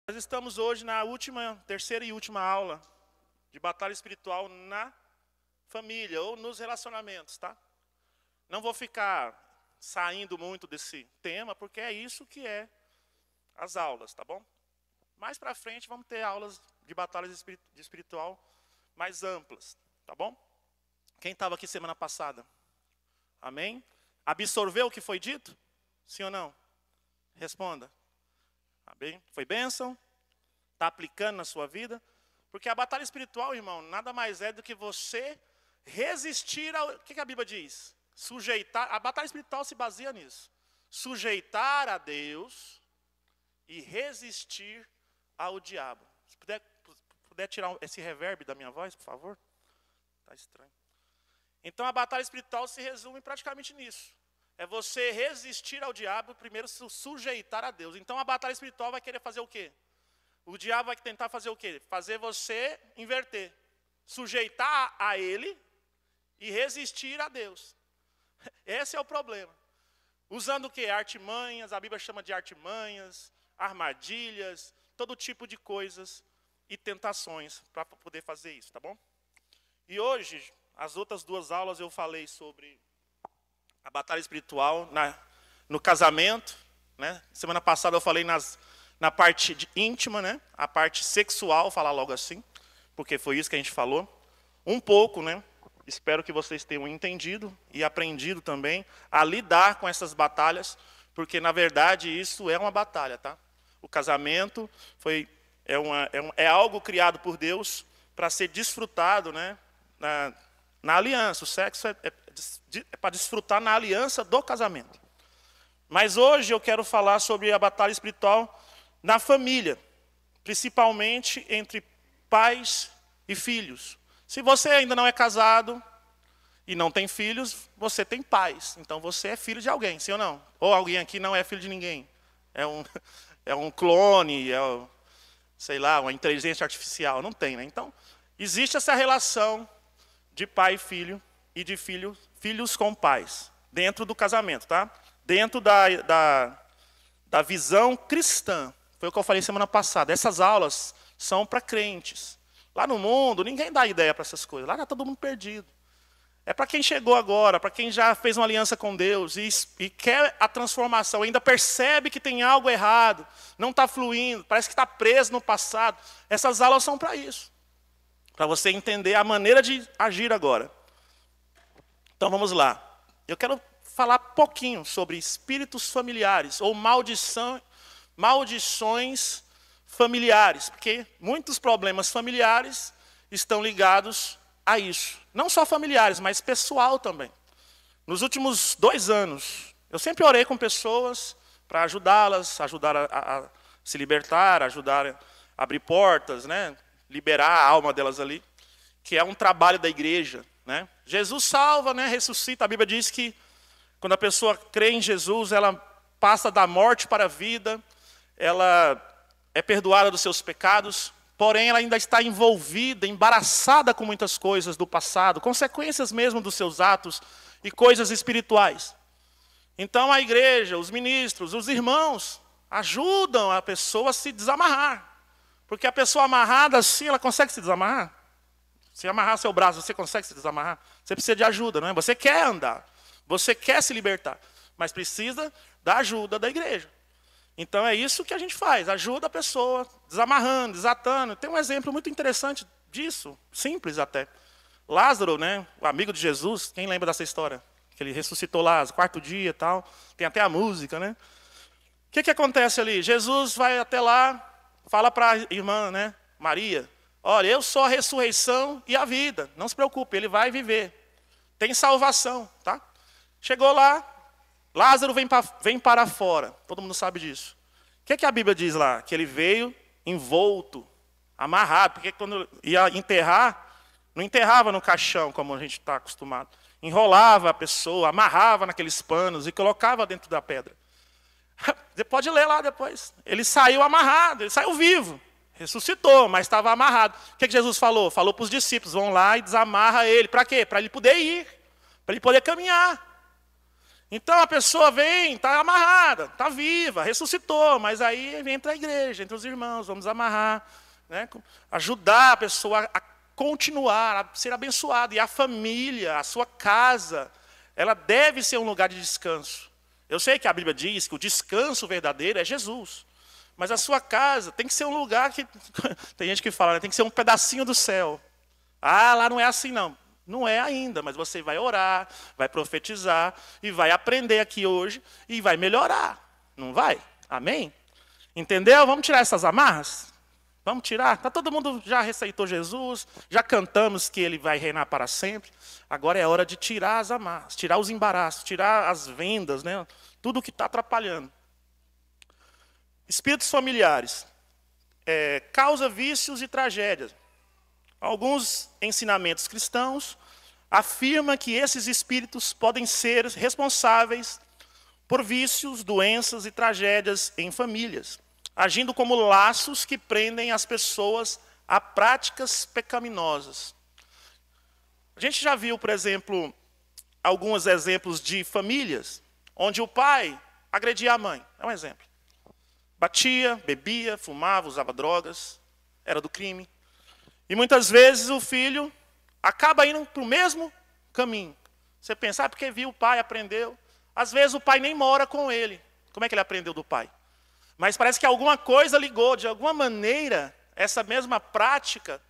Nós estamos hoje na terceira e última aula de batalha espiritual na família ou nos relacionamentos, tá? Não vou ficar saindo muito desse tema, porque é isso que é as aulas, tá bom? Mais para frente vamos ter aulas de batalha espiritual mais amplas, tá bom? Quem estava aqui semana passada? Amém? Absorveu o que foi dito? Sim ou não? Responda. Amém? Foi bênção? Está aplicando na sua vida? Porque a batalha espiritual, irmão, nada mais é do que você resistir ao... O que a Bíblia diz? Sujeitar... A batalha espiritual se baseia nisso. Sujeitar a Deus e resistir ao diabo. Se puder tirar esse reverb da minha voz, por favor. Está estranho. Então a batalha espiritual se resume praticamente nisso. É você resistir ao diabo, primeiro se sujeitar a Deus. Então a batalha espiritual vai querer fazer o quê? O diabo vai tentar fazer o quê? Fazer você inverter. Sujeitar a ele e resistir a Deus. Esse é o problema. Usando o quê? Artimanhas, a Bíblia chama de artimanhas, armadilhas, todo tipo de coisas e tentações para poder fazer isso, tá bom? E hoje, as outras duas aulas eu falei sobre a batalha espiritual no casamento, né? Semana passada eu falei na parte íntima, né? A parte sexual, falar logo assim, porque foi isso que a gente falou. Um pouco, né? Espero que vocês tenham entendido e aprendido também a lidar com essas batalhas, porque na verdade isso é uma batalha, tá? O casamento é algo criado por Deus para ser desfrutado, né? Na aliança. O sexo é para desfrutar na aliança do casamento. Mas hoje eu quero falar sobre a batalha espiritual na família, principalmente entre pais e filhos. Se você ainda não é casado e não tem filhos, você tem pais. Então você é filho de alguém, sim ou não? Ou alguém aqui não é filho de ninguém. É um clone, sei lá, uma inteligência artificial. Não tem, né? Então, existe essa relação de pai e filho e de filhos com pais, dentro do casamento, tá? Dentro da visão cristã. Foi o que eu falei semana passada. Essas aulas são para crentes. Lá no mundo, ninguém dá ideia para essas coisas. Lá está todo mundo perdido. É para quem chegou agora, para quem já fez uma aliança com Deus e quer a transformação, ainda percebe que tem algo errado, não está fluindo, parece que está preso no passado. Essas aulas são para isso. Para você entender a maneira de agir agora. Então vamos lá. Eu quero falar pouquinho sobre espíritos familiares ou maldições familiares, porque muitos problemas familiares estão ligados a isso. Não só familiares, mas pessoal também. Nos últimos 2 anos, eu sempre orei com pessoas para ajudá-las, ajudar a se libertar, ajudar a abrir portas, né? Liberar a alma delas ali, que é um trabalho da igreja, né? Jesus salva, né? Ressuscita. A Bíblia diz que quando a pessoa crê em Jesus, ela passa da morte para a vida, ela é perdoada dos seus pecados, porém ela ainda está envolvida, embaraçada com muitas coisas do passado, consequências mesmo dos seus atos e coisas espirituais. Então a igreja, os ministros, os irmãos ajudam a pessoa a se desamarrar. Porque a pessoa amarrada assim, ela consegue se desamarrar? Se amarrar seu braço, você consegue se desamarrar? Você precisa de ajuda, não é? Você quer andar, você quer se libertar, mas precisa da ajuda da igreja. Então é isso que a gente faz, ajuda a pessoa, desamarrando, desatando. Tem um exemplo muito interessante disso, simples até. Lázaro, né, o amigo de Jesus, quem lembra dessa história? Que ele ressuscitou Lázaro, 4º dia e tal, tem até a música, né? O que acontece ali? Jesus vai até lá, fala para a irmã, né, Maria, olha, eu sou a ressurreição e a vida, não se preocupe, ele vai viver. Tem salvação, tá? Chegou lá, Lázaro vem para fora, todo mundo sabe disso. O que a Bíblia diz lá? Que ele veio envolto, amarrado, porque quando ia enterrar, não enterrava no caixão, como a gente está acostumado. Enrolava a pessoa, amarrava naqueles panos e colocava dentro da pedra. Você pode ler lá depois. Ele saiu amarrado, ele saiu vivo. Ressuscitou, mas estava amarrado. O que Jesus falou? Falou para os discípulos, vão lá e desamarra ele. Para quê? Para ele poder ir, para ele poder caminhar. Então a pessoa vem, está amarrada, está viva, ressuscitou, mas aí entra a igreja, entre os irmãos, vamos amarrar, né? Ajudar a pessoa a continuar, a ser abençoada. E a família, a sua casa, ela deve ser um lugar de descanso. Eu sei que a Bíblia diz que o descanso verdadeiro é Jesus. Mas a sua casa tem que ser um lugar que... Tem gente que fala, né? Tem que ser um pedacinho do céu. Ah, lá não é assim não. Não é ainda, mas você vai orar, vai profetizar e vai aprender aqui hoje e vai melhorar. Não vai? Amém? Entendeu? Vamos tirar essas amarras? Vamos tirar? Tá, todo mundo já receitou Jesus, já cantamos que ele vai reinar para sempre. Agora é hora de tirar as amarras, tirar os embaraços, tirar as vendas, né? Tudo que está atrapalhando. Espíritos familiares. Causa vícios e tragédias. Alguns ensinamentos cristãos afirmam que esses espíritos podem ser responsáveis por vícios, doenças e tragédias em famílias, agindo como laços que prendem as pessoas a práticas pecaminosas. A gente já viu, por exemplo, alguns exemplos de famílias onde o pai agredia a mãe. É um exemplo. Batia, bebia, fumava, usava drogas, era do crime. E muitas vezes o filho acaba indo para o mesmo caminho. Você pensa, porque viu o pai, aprendeu. Às vezes o pai nem mora com ele. Como é que ele aprendeu do pai? Mas parece que alguma coisa ligou, de alguma maneira, essa mesma prática,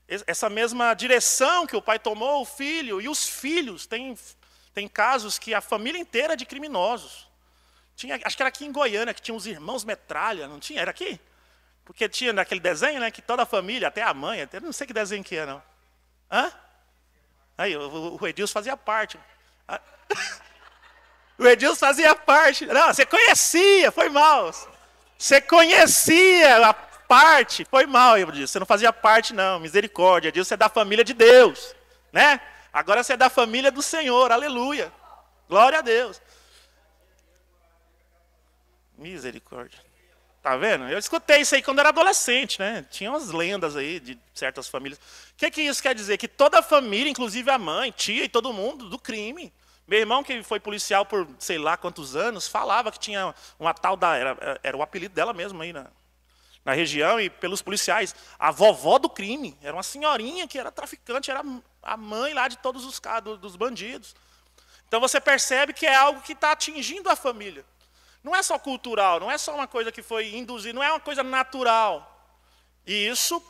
essa mesma direção que o pai tomou, o filho e os filhos. Tem casos que a família inteira é de criminosos. Acho que era aqui em Goiânia, que tinha os irmãos Metralha, não tinha? Era aqui? Porque tinha naquele desenho, né, que toda a família, até a mãe, até, não sei que desenho que é, não. Hã? Aí, o Edilson fazia parte. O Edilson fazia parte. Não, você conhecia, foi mal. Você conhecia a parte, foi mal, Edilson. Você não fazia parte, não, misericórdia. Edilson é da família de Deus, né? Agora você é da família do Senhor, aleluia. Glória a Deus. Misericórdia. Tá vendo? Eu escutei isso aí quando era adolescente, né? Tinha umas lendas aí de certas famílias. O que isso quer dizer? Que toda a família, inclusive a mãe, tia e todo mundo, do crime. Meu irmão, que foi policial por sei lá quantos anos, falava que tinha uma tal da... Era o apelido dela mesmo aí na região e pelos policiais. A vovó do crime. Era uma senhorinha que era traficante, era a mãe lá de todos os casos, dos bandidos. Então você percebe que é algo que está atingindo a família. Não é só cultural, não é só uma coisa que foi induzida, não é uma coisa natural. E isso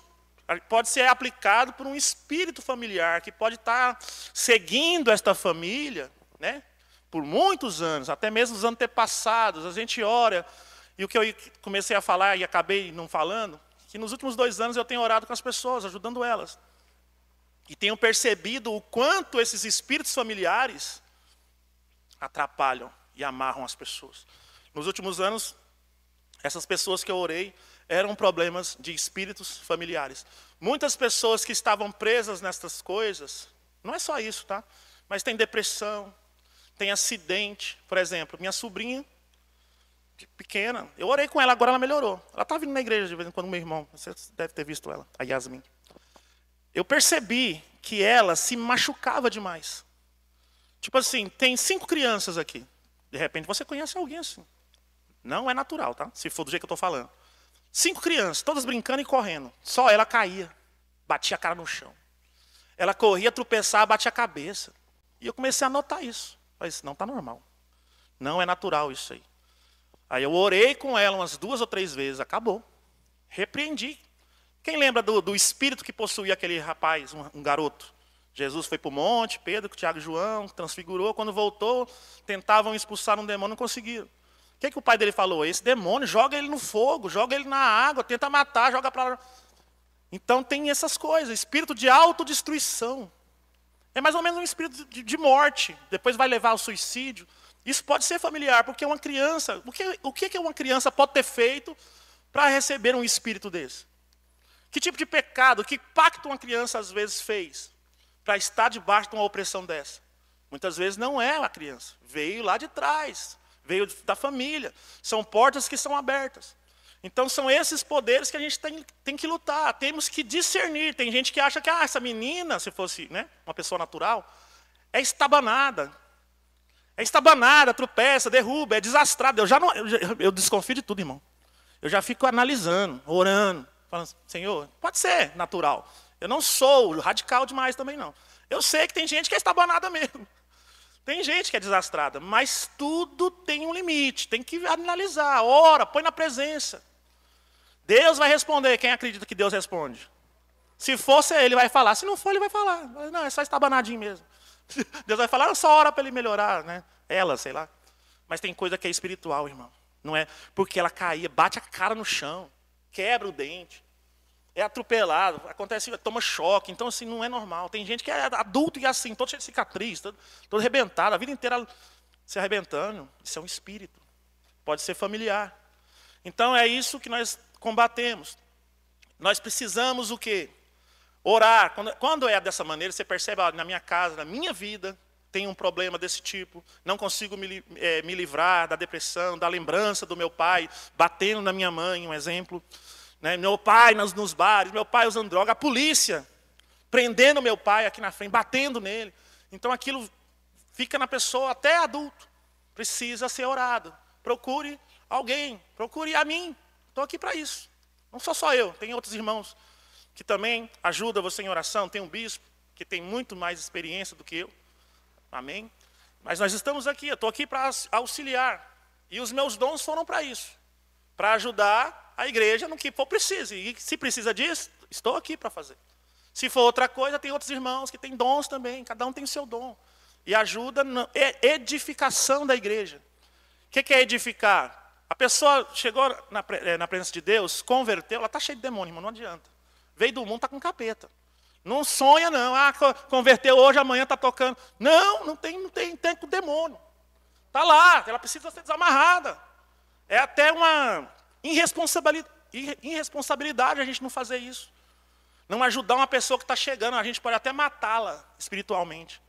pode ser aplicado por um espírito familiar, que pode estar seguindo esta família, né, por muitos anos, até mesmo os antepassados. A gente ora, e o que eu comecei a falar e acabei não falando, que nos últimos 2 anos eu tenho orado com as pessoas, ajudando elas. E tenho percebido o quanto esses espíritos familiares atrapalham e amarram as pessoas. Nos últimos anos, essas pessoas que eu orei eram problemas de espíritos familiares. Muitas pessoas que estavam presas nessas coisas, não é só isso, tá? Mas tem depressão, tem acidente. Por exemplo, minha sobrinha, pequena, eu orei com ela, agora ela melhorou. Ela está vindo na igreja de vez em quando, meu irmão, você deve ter visto ela, a Yasmin. Eu percebi que ela se machucava demais. Tipo assim, tem 5 crianças aqui. De repente você conhece alguém assim. Não é natural, tá? Se for do jeito que eu estou falando. 5 crianças, todas brincando e correndo. Só ela caía, batia a cara no chão. Ela corria, tropeçava, batia a cabeça. E eu comecei a notar isso. Mas não está normal. Não é natural isso aí. Aí eu orei com ela umas 2 ou 3 vezes, acabou. Repreendi. Quem lembra do espírito que possuía aquele rapaz, um garoto? Jesus foi para o monte, Pedro, Tiago e João, transfigurou. Quando voltou, tentavam expulsar um demônio, não conseguiram. O que o pai dele falou? Esse demônio, joga ele no fogo, joga ele na água, tenta matar, joga para lá. Então tem essas coisas, espírito de autodestruição. É mais ou menos um espírito de morte, depois vai levar ao suicídio. Isso pode ser familiar, porque uma criança, o que uma criança pode ter feito para receber um espírito desse? Que tipo de pecado, que pacto uma criança às vezes fez para estar debaixo de uma opressão dessa? Muitas vezes não é a criança, veio lá de trás. Veio da família. São portas que são abertas. Então são esses poderes que a gente tem que lutar. Temos que discernir. Tem gente que acha que essa menina, se fosse, né, uma pessoa natural, é estabanada. É estabanada, tropeça, derruba, é desastrada. Eu desconfio de tudo, irmão. Eu já fico analisando, orando, falando, Senhor, pode ser natural. Eu não sou radical demais também, não. Eu sei que tem gente que é estabanada mesmo. Tem gente que é desastrada, mas tudo tem um limite. Tem que analisar, ora, põe na presença. Deus vai responder, quem acredita que Deus responde? Se fosse ele, vai falar. Se não for, ele vai falar. Não, é só estabanadinho mesmo. Deus vai falar, só ora para ele melhorar, né? Ela, sei lá. Mas tem coisa que é espiritual, irmão. Não é porque ela caía, bate a cara no chão, quebra o dente, é atropelado, acontece, toma choque. Então, assim, não é normal. Tem gente que é adulto e assim, todo cheio de cicatriz, todo arrebentado, a vida inteira se arrebentando. Isso é um espírito. Pode ser familiar. Então, é isso que nós combatemos. Nós precisamos o quê? Orar. Quando é dessa maneira, você percebe, ó, na minha casa, na minha vida, tem um problema desse tipo, não consigo me livrar da depressão, da lembrança do meu pai, batendo na minha mãe, um exemplo. Né? Meu pai nos bares, meu pai usando droga, a polícia prendendo meu pai aqui na frente, batendo nele. Então aquilo fica na pessoa até adulto. Precisa ser orado. Procure alguém, procure a mim. Estou aqui para isso. Não sou só eu, tem outros irmãos que também ajudam você em oração. Tem um bispo que tem muito mais experiência do que eu. Amém? Mas nós estamos aqui, eu estou aqui para auxiliar. E os meus dons foram para isso. Para ajudar a igreja no que for preciso. E se precisa disso, estou aqui para fazer. Se for outra coisa, tem outros irmãos que têm dons também. Cada um tem o seu dom. E ajuda na edificação da igreja. O que é edificar? A pessoa chegou na presença de Deus, converteu, ela está cheia de demônio, irmão, não adianta. Veio do mundo, está com capeta. Não sonha, não. Ah, converteu hoje, amanhã está tocando. Não tem com demônio. Está lá, ela precisa ser desamarrada. É até uma irresponsabilidade a gente não fazer isso. Não ajudar uma pessoa que está chegando, a gente pode até matá-la espiritualmente.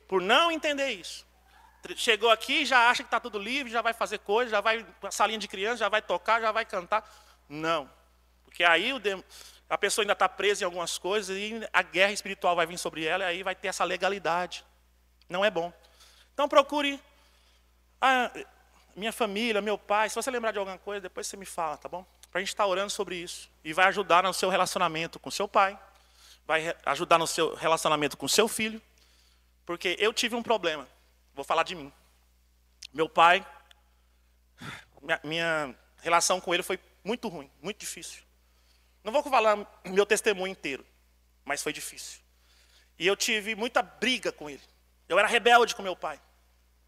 Por não entender isso. Chegou aqui, já acha que está tudo livre, já vai fazer coisa, já vai para a salinha de criança, já vai tocar, já vai cantar. Não. Porque aí a pessoa ainda está presa em algumas coisas e a guerra espiritual vai vir sobre ela e aí vai ter essa legalidade. Não é bom. Então procure minha família, meu pai. Se você lembrar de alguma coisa, depois você me fala, tá bom? Para a gente estar orando sobre isso. E vai ajudar no seu relacionamento com seu pai. Vai ajudar no seu relacionamento com seu filho. Porque eu tive um problema. Vou falar de mim. Meu pai, minha relação com ele foi muito ruim, muito difícil. Não vou falar meu testemunho inteiro, mas foi difícil. E eu tive muita briga com ele. Eu era rebelde com meu pai.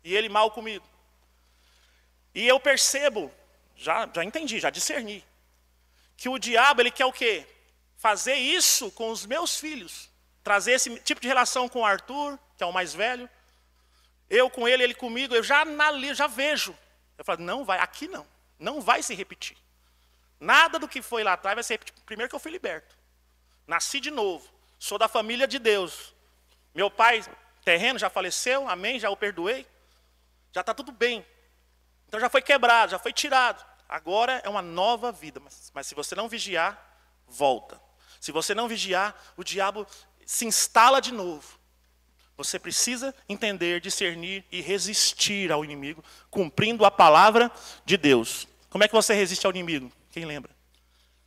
E ele mal comigo. E eu percebo, já entendi, já discerni, que o diabo, ele quer o quê? Fazer isso com os meus filhos. Trazer esse tipo de relação com o Arthur, que é o mais velho. Eu com ele comigo, eu já analiso, já vejo. Eu falo, não vai, aqui não. Não vai se repetir. Nada do que foi lá atrás vai se repetir. Primeiro que eu fui liberto. Nasci de novo. Sou da família de Deus. Meu pai terreno já faleceu, amém, já o perdoei. Já está tudo bem. Então já foi quebrado, já foi tirado. Agora é uma nova vida. Mas se você não vigiar, volta. Se você não vigiar, o diabo se instala de novo. Você precisa entender, discernir e resistir ao inimigo, cumprindo a palavra de Deus. Como é que você resiste ao inimigo? Quem lembra?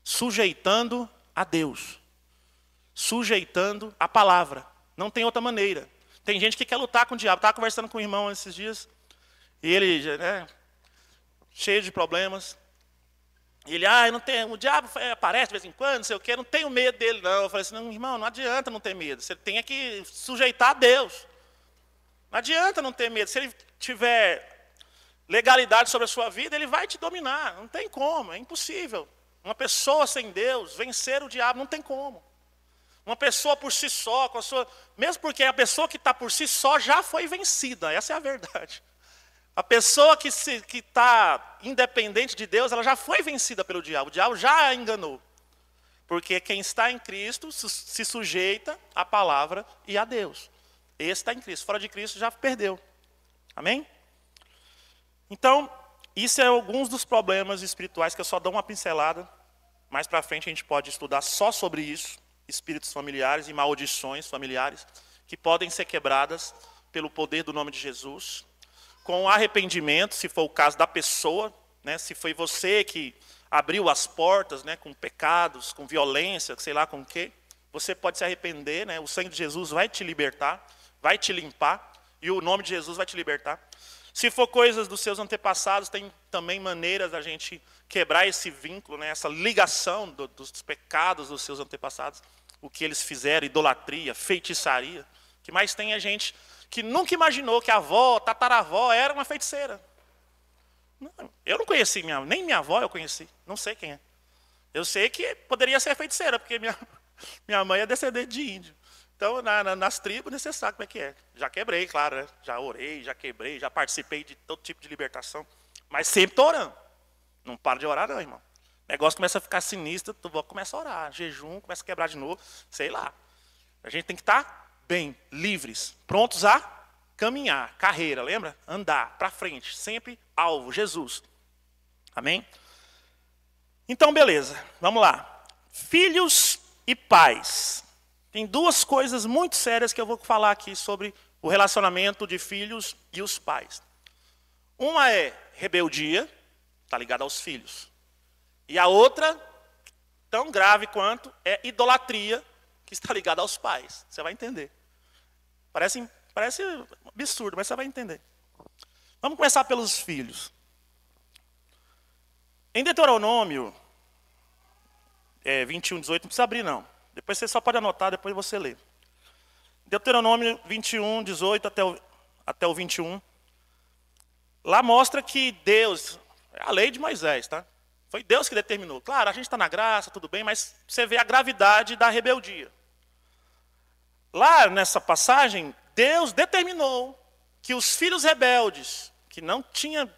Sujeitando a Deus. Sujeitando a palavra. Não tem outra maneira. Tem gente que quer lutar com o diabo. Estava conversando com um irmão esses dias. E ele, cheio de problemas. E ele, eu não tenho, o diabo aparece de vez em quando, não sei o quê, eu não tenho medo dele, não. Eu falei assim, não, irmão, não adianta não ter medo. Você tem que sujeitar a Deus. Não adianta não ter medo. Se ele tiver legalidade sobre a sua vida, ele vai te dominar. Não tem como, é impossível. Uma pessoa sem Deus, vencer o diabo, não tem como. Uma pessoa por si só, com a sua... mesmo porque a pessoa que está por si só já foi vencida, essa é a verdade. A pessoa que está independente de Deus, ela já foi vencida pelo diabo. O diabo já a enganou. Porque quem está em Cristo se sujeita à palavra e a Deus. Esse está em Cristo. Fora de Cristo já perdeu. Amém? Então, isso é alguns dos problemas espirituais que eu só dou uma pincelada. Mais para frente a gente pode estudar só sobre isso. Espíritos familiares e maldições familiares que podem ser quebradas pelo poder do nome de Jesus. com arrependimento, se for o caso da pessoa, né? Se foi você que abriu as portas, né? Com pecados, com violência, sei lá com o quê, você pode se arrepender, né? O sangue de Jesus vai te libertar, vai te limpar, e o nome de Jesus vai te libertar. Se for coisas dos seus antepassados, tem também maneiras da gente quebrar esse vínculo, né? Essa ligação dos pecados dos seus antepassados, o que eles fizeram, idolatria, feitiçaria. O que mais tem é gente que nunca imaginou que a avó, tataravó, era uma feiticeira. Eu não conheci, nem minha avó eu conheci, não sei quem é. Eu sei que poderia ser feiticeira, porque minha mãe é descendente de índio. Então, nas tribos, você sabe como é que é. Já quebrei, claro, né? Já orei, já quebrei, já participei de todo tipo de libertação. Mas sempre estou orando. Não para de orar, não, irmão. O negócio começa a ficar sinistro, tu começa a orar. Jejum, começa a quebrar de novo, sei lá. A gente tem que estar bem, livres, prontos a caminhar, carreira, lembra? Andar para frente, sempre alvo, Jesus. Amém? Então, beleza, vamos lá. Filhos e pais. Tem duas coisas muito sérias que eu vou falar aqui sobre o relacionamento de filhos e os pais. Uma é rebeldia, está ligada aos filhos. E a outra, tão grave quanto, é idolatria, que está ligada aos pais. Você vai entender. Parece absurdo, mas você vai entender. Vamos começar pelos filhos. Em Deuteronômio 21, 18, não precisa abrir não. Depois você só pode anotar, depois você lê. Deuteronômio 21, 18 até o 21. Lá mostra que Deus, é a lei de Moisés, tá? Foi Deus que determinou. Claro, a gente está na graça, tudo bem, mas você vê a gravidade da rebeldia. Lá nessa passagem, Deus determinou que os filhos rebeldes, que não tinham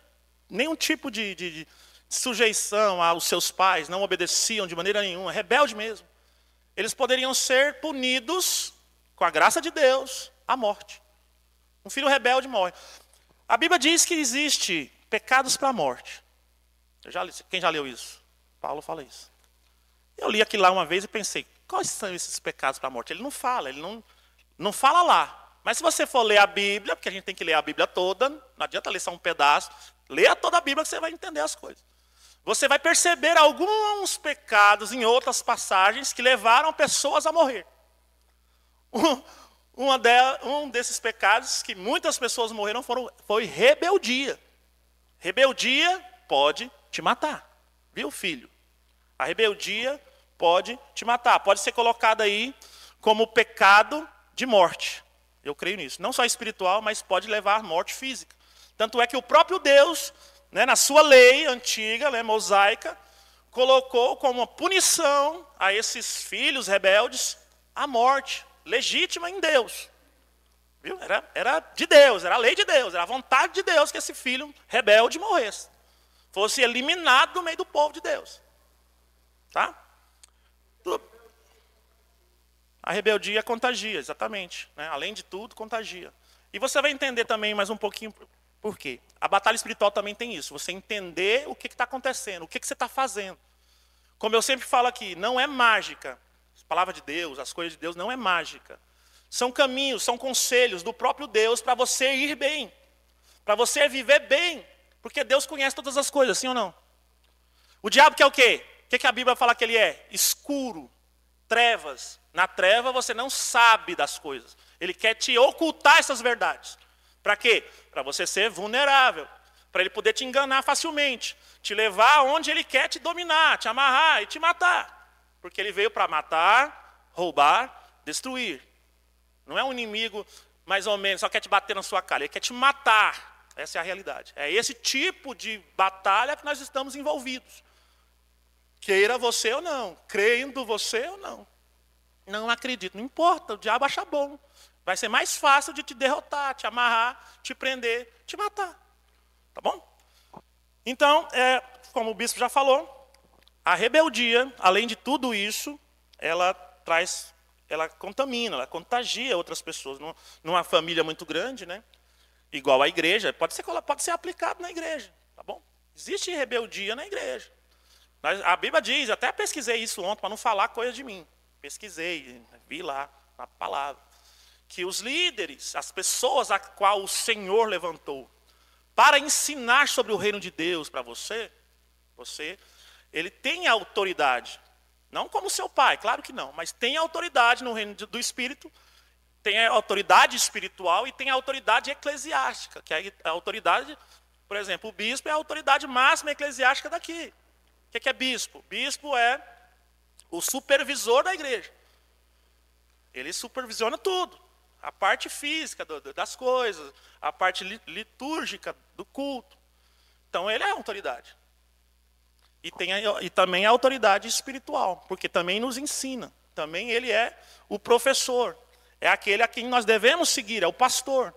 nenhum tipo de sujeição aos seus pais, não obedeciam de maneira nenhuma, rebelde mesmo, eles poderiam ser punidos, com a graça de Deus, à morte. Um filho rebelde morre. A Bíblia diz que existe pecados para a morte. Quem já leu isso? Paulo fala isso. Eu li aquilo lá uma vez e pensei, quais são esses pecados para a morte? Ele não fala, não fala lá. Mas se você for ler a Bíblia, porque a gente tem que ler a Bíblia toda, não adianta ler só um pedaço, leia toda a Bíblia que você vai entender as coisas. Você vai perceber alguns pecados em outras passagens que levaram pessoas a morrer. Um desses pecados que muitas pessoas morreram foi rebeldia. Rebeldia pode te matar, viu, filho? A rebeldia pode te matar, pode ser colocada aí como pecado de morte. Eu creio nisso. Não só espiritual, mas pode levar à morte física. Tanto é que o próprio Deus, né, na sua lei antiga, né, mosaica, colocou como uma punição a esses filhos rebeldes a morte, legítima em Deus. Viu? Era de Deus, era a lei de Deus, era a vontade de Deus que esse filho rebelde morresse. Fosse eliminado do meio do povo de Deus. Tá? A rebeldia contagia, exatamente. Né? Além de tudo, contagia. E você vai entender também mais um pouquinho por quê. A batalha espiritual também tem isso. Você entender o que está acontecendo, o que você está fazendo. Como eu sempre falo aqui, não é mágica. A palavra de Deus, as coisas de Deus, não é mágica. São caminhos, são conselhos do próprio Deus para você ir bem. Para você viver bem. Porque Deus conhece todas as coisas, sim ou não? O diabo quer o quê? O que a Bíblia fala que ele é? Escuro, trevas. Na treva você não sabe das coisas. Ele quer te ocultar essas verdades. Para quê? Para você ser vulnerável. Para ele poder te enganar facilmente. Te levar aonde ele quer te dominar, te amarrar e te matar. Porque ele veio para matar, roubar, destruir. Não é um inimigo mais ou menos, só quer te bater na sua cara. Ele quer te matar. Essa é a realidade. É esse tipo de batalha que nós estamos envolvidos. Queira você ou não, crendo você ou não. Não acredito, não importa, o diabo acha bom. Vai ser mais fácil de te derrotar, te amarrar, te prender, te matar. Tá bom? Então, como o bispo já falou, a rebeldia, além de tudo isso, ela contamina, ela contagia outras pessoas. Numa família muito grande, né? Igual a igreja, pode ser aplicado na igreja, tá bom? Existe rebeldia na igreja. A Bíblia diz, eu até pesquisei isso ontem, para não falar coisa de mim. Pesquisei, vi lá, na palavra. Que os líderes, as pessoas a qual o Senhor levantou para ensinar sobre o reino de Deus para você, ele tem autoridade. Não como seu pai, claro que não, mas tem autoridade no reino do Espírito, tem a autoridade espiritual e tem a autoridade eclesiástica, que é a autoridade, por exemplo, o bispo é a autoridade máxima eclesiástica daqui. O que é bispo? Bispo é o supervisor da igreja. Ele supervisiona tudo. A parte física das coisas, a parte litúrgica do culto. Então ele é a autoridade. E também a autoridade espiritual, porque também nos ensina. Também ele é o professor. É aquele a quem nós devemos seguir, é o pastor.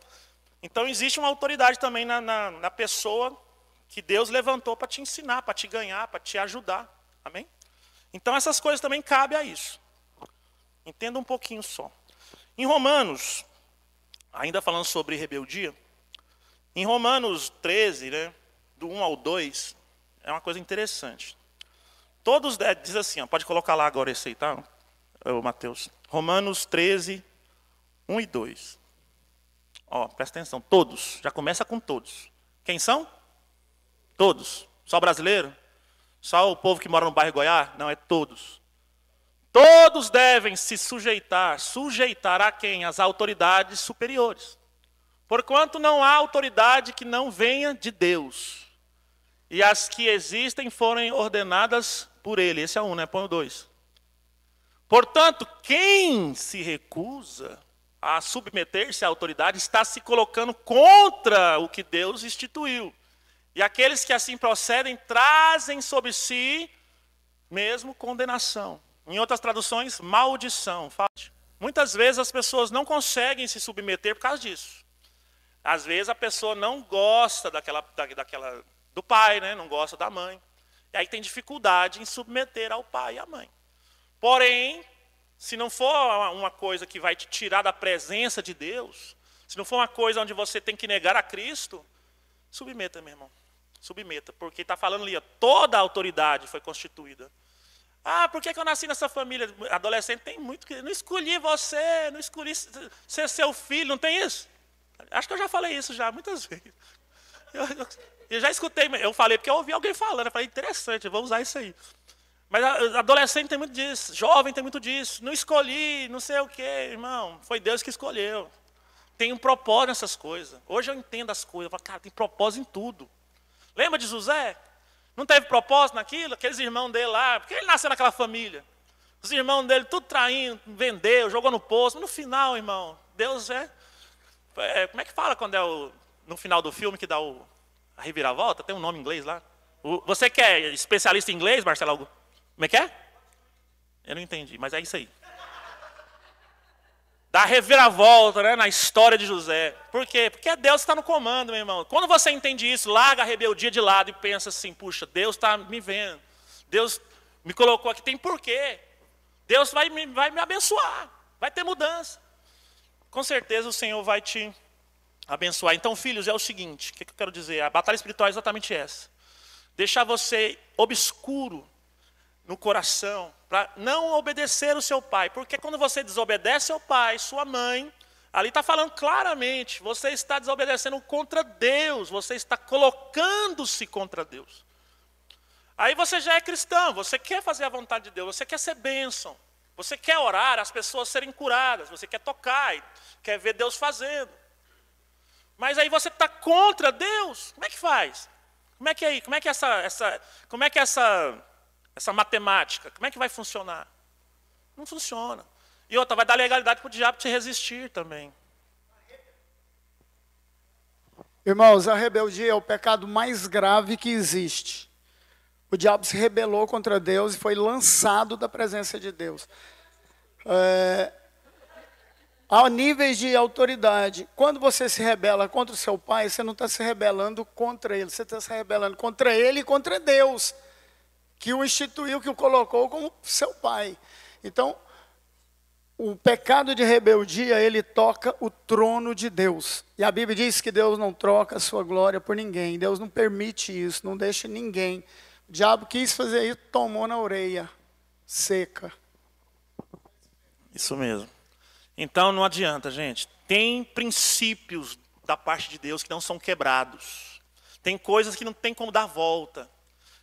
Então existe uma autoridade também na pessoa que Deus levantou para te ensinar, para te ganhar, para te ajudar. Amém? Então essas coisas também cabem a isso. Entenda um pouquinho só. Em Romanos, ainda falando sobre rebeldia, em Romanos 13, né, do 1 ao 2, é uma coisa interessante. Todos, diz assim, ó, pode colocar lá agora esse aí, tá? Mateus. Romanos 13, 1 e 2. Ó, presta atenção, todos, já começa com todos. Quem são? Todos. Só brasileiro? Só o povo que mora no bairro Goiás? Não, é todos. Todos devem se sujeitar a quem? As autoridades superiores. Porquanto não há autoridade que não venha de Deus. E as que existem forem ordenadas por ele. Esse é um, né? Põe o 2. Portanto, quem se recusa a submeter-se à autoridade está se colocando contra o que Deus instituiu. E aqueles que assim procedem trazem sobre si mesmo condenação. Em outras traduções, maldição. Muitas vezes as pessoas não conseguem se submeter por causa disso. Às vezes a pessoa não gosta do pai, né? Não gosta da mãe. E aí tem dificuldade em submeter ao pai e à mãe. Porém, se não for uma coisa que vai te tirar da presença de Deus, se não for uma coisa onde você tem que negar a Cristo, submeta, meu irmão. Submeta, porque está falando ali, ó, toda a autoridade foi constituída. Ah, por que eu nasci nessa família? Adolescente tem muito que... Não escolhi você, não escolhi ser seu filho, não tem isso? Acho que eu já falei isso já, muitas vezes. Eu já escutei, eu falei porque eu ouvi alguém falando, eu falei, interessante, eu vou usar isso aí. Mas adolescente tem muito disso, jovem tem muito disso. Não escolhi, não sei o quê, irmão. Foi Deus que escolheu. Tem um propósito nessas coisas. Hoje eu entendo as coisas, eu falo, cara, tem propósito em tudo. Lembra de José? Não teve propósito naquilo? Aqueles irmãos dele lá, porque ele nasceu naquela família. Os irmãos dele tudo traindo, vendeu, jogou no poço. Mas no final, irmão, Deus como é que fala quando é no final do filme que dá a reviravolta? Tem um nome em inglês lá. Você que é especialista em inglês, Marcelo? Como é que é? Eu não entendi, mas é isso aí. Dá reviravolta, né, na história de José. Por quê? Porque Deus está no comando, meu irmão. Quando você entende isso, larga a rebeldia de lado e pensa assim, puxa, Deus está me vendo. Deus me colocou aqui, tem porquê. Deus vai me abençoar, vai ter mudança. Com certeza o Senhor vai te abençoar. Então, filhos, é o seguinte, o que eu quero dizer? A batalha espiritual é exatamente essa. Deixar você obscuro no coração, para não obedecer o seu pai. Porque quando você desobedece ao pai, sua mãe, ali está falando claramente, você está desobedecendo contra Deus, você está colocando-se contra Deus. Aí você já é cristão, você quer fazer a vontade de Deus, você quer ser bênção, você quer orar, as pessoas serem curadas, você quer tocar, quer ver Deus fazendo. Mas aí você está contra Deus, como é que faz? Como é que essa matemática, como é que vai funcionar? Não funciona. E outra, vai dar legalidade para o diabo te resistir também. Irmãos, a rebeldia é o pecado mais grave que existe. O diabo se rebelou contra Deus e foi lançado da presença de Deus. Há níveis de autoridade. Quando você se rebela contra o seu pai, você não está se rebelando contra ele, você está se rebelando contra ele e contra Deus, que o instituiu, que o colocou como seu pai. Então, o pecado de rebeldia, ele toca o trono de Deus. E a Bíblia diz que Deus não troca a sua glória por ninguém. Deus não permite isso, não deixa ninguém. O diabo quis fazer isso, tomou na orelha seca. Isso mesmo. Então não adianta, gente. Tem princípios da parte de Deus que não são quebrados. Tem coisas que não tem como dar volta.